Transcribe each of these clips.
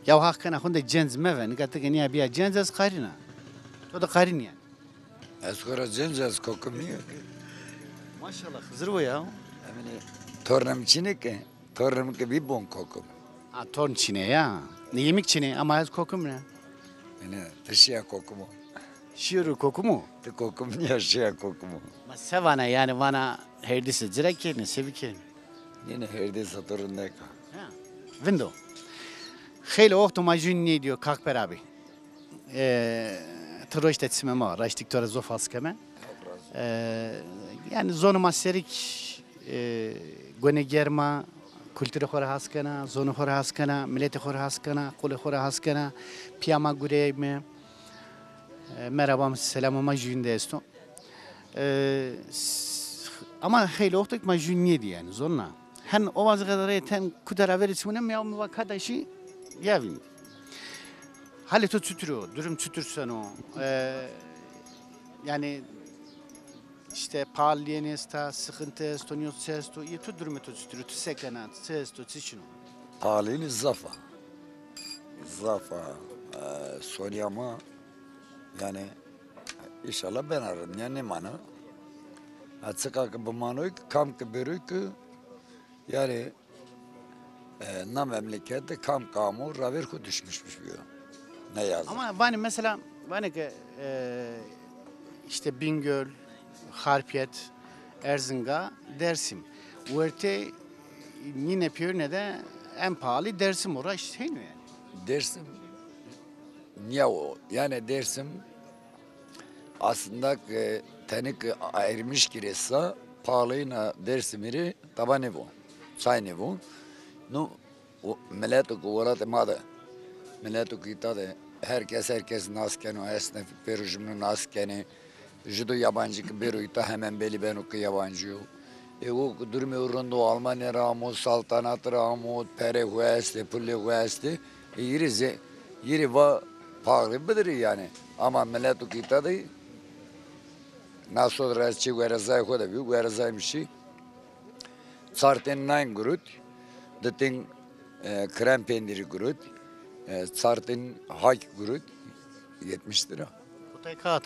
Ya hakkında hunde cenz meven gatık niye bir cenz az karina. O da karin yani. Eskora cenz kokum niye? Maşallah Hızır bu ya. Emine tornam çini ki. Tornam ki bir bon kokum. Ha torn çine ya. Ne yemek çine ama az kokum ne? Yine taşıya kokumu. Şiiru koku mu? Te kokum niye şıya kokumu. Ma sevana yani bana herdisi direkt yerine sevik yerine. Yine herde satırındayım. Ha. Vindo. خیلی وقت ماجون نیدیو کاک برابی. تروش تسمه ما راشتیک تور زوفاس کمه. Yani zonuma serik gönü germa kültürü xora haskana, zonu xora haskana, milleti xora haskana, kulu xora haskana, piyama gurey me. Merhaba, selamıma jünde esto. Ama xeyli oxtuk ma jün niydi yani zonna. Hen o vazı kadar eten kudara verisminem ya mı vakadaşı yavim. Hali to tütürü, durum tütürsen o. Yani işte pahalıyeniz sıkıntı estoniyor sesto iyi tu durumu tu tütürü tu sekana sesto çişino. Talini zafa. Zafa. Soryama. Yani inşallah ben ararım. Yani mana. Açık bu manoy kam ki börük yani na memlekette kam kamu ravirku düşmüşmüş diyor. Ne yazdı? Ama bana mesela bana ki işte Bingöl, Harpiyet, Erzinga, Dersim. Uerte yine piyone de en pahalı Dersim orası işte mi yani? Dersim niye o? Yani Dersim aslında tenik ayırmış giresa pahalıyla Dersimiri tabanı bu. Sayını bu. No milletu kuvarat emade. Milletu kita de herkes naskeni o esnaf perujumlu naskeni. Judo yabancı ki beruyta hemen beli ben o yabancı. O durumu urundu Almanya ramo, saltanat ramo, pere hueste, pulle hueste. Yiri va pahalı bilir yani. Ama milletu kita de nasıl rezçi verazay koda bir verazaymışı. Sarten nine grut, detin krem peyniri grut, sarten hak grut 70 lira. Otay kağıt.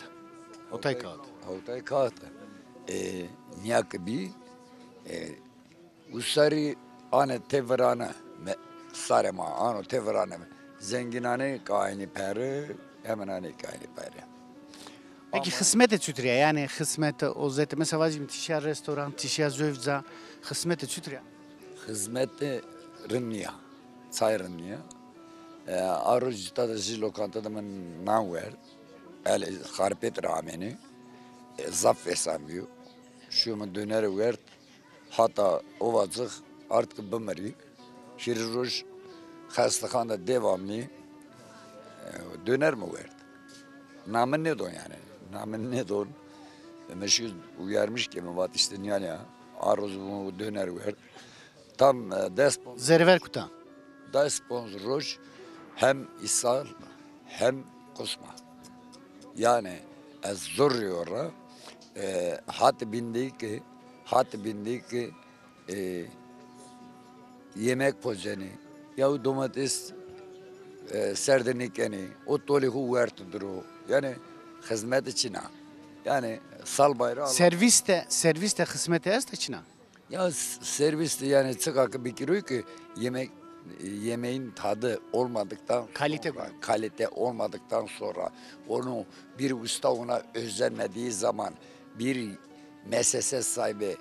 Otay kağıt. Otay kağıt. Niyak bir usari ane tevrana sarema ano tevrana zenginane kaini peri hemen ane kaini peri. Peki hizmet çütüre yani hizmet o zaten mesela vazim tişya restoran, tişya zövza hizmet çütüre. Hizmeti rınniya, çay rınniya. Arıcıda da zil lokantada men nam ver. El harpet rameni. Zaf vesamıyor. Şu mu döner ver. Hatta ovacık artık bımırı. Şiriruş hastakhanda devamlı döner mi verdi? Namın ne don yani? Namın ne don? Meşhur uyarmış ki vat işte yani aruz bu döner verdi. Tam despon. Zerver kuta. Despon roj hem ishal hem kusma. Yani az zor yora hat bindi ki yemek pozeni ya domates serdenikeni o tolihu vertidir o. Yani hizmet içine. Yani sal bayrağı. Serviste hizmet est içine. Ya serviste yani çıkak bir kilo ki yemeğin tadı olmadıktan kalite olmadıktan sonra onu bir usta ona özenmediği zaman bir müessese sahibi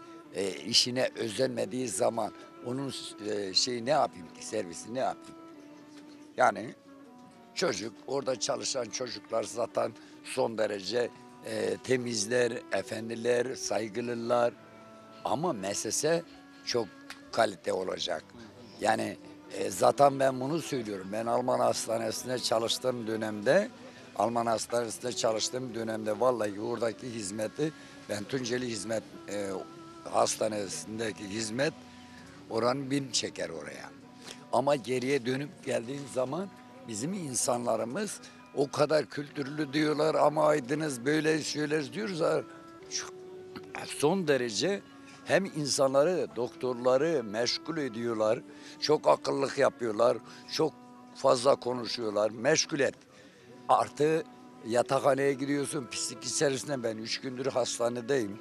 işine özenmediği zaman onun şeyi ne yapayım ki servisi ne yapayım? Yani çocuk orada çalışan çocuklar zaten son derece temizler, efendiler, saygılılar ama müessese çok kalite olacak. Yani zaten ben bunu söylüyorum. Ben Alman hastanesinde çalıştığım dönemde vallahi oradaki hizmeti ben Tunceli hizmet hastanesindeki hizmet oran bin çeker oraya. Ama geriye dönüp geldiğin zaman bizim insanlarımız o kadar kültürlü diyorlar ama aydınız böyle şöyle diyoruz. Son derece hem insanları, doktorları meşgul ediyorlar. Çok akıllık yapıyorlar. Çok fazla konuşuyorlar. Meşgul et. Artı yatakhaneye gidiyorsun pislik içerisinde. Ben 3 gündür hastanedeyim.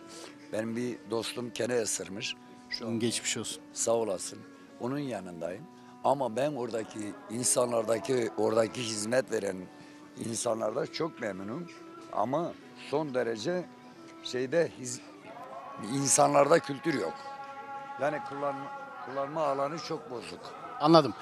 Benim bir dostum kene ısırmış. Şu an Geçmiş olsun. sağ olasın. Onun yanındayım. Ama ben oradaki insanlardaki, oradaki hizmet veren insanlarda çok memnunum. Ama son derece insanlarda kültür yok. Yani kullanma alanı çok bozuk. Anladım.